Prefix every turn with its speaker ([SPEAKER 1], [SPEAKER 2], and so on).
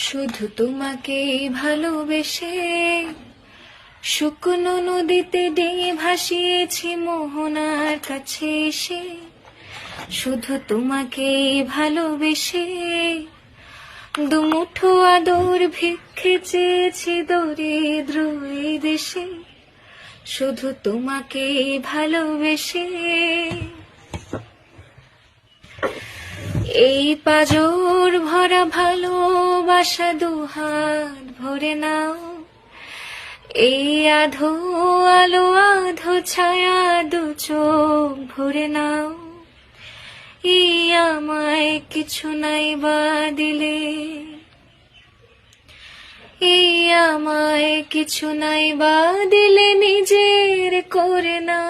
[SPEAKER 1] শুধু তোমাকে ভালোবেসে শুকনো নদীতে ডিঙি ভাসিয়েছি মোহনার কাছে এসে। শুধু তোমাকে ভালোবেসে দুমুঠো আদর ভিক্ষে চেয়েছি দরিদ্র এই দেশে। শুধু তোমাকে ভালোবেসে এই পাজর ভরা ভালোবাসা দুহাত ভরে নাও। এই আধো আলো আধো ছায়া দু চোখ ভরে নাও। এই আমায় কিছু নাই বা দিলে, এই আমায় কিছু নাই বা দিলে নিজের করে না।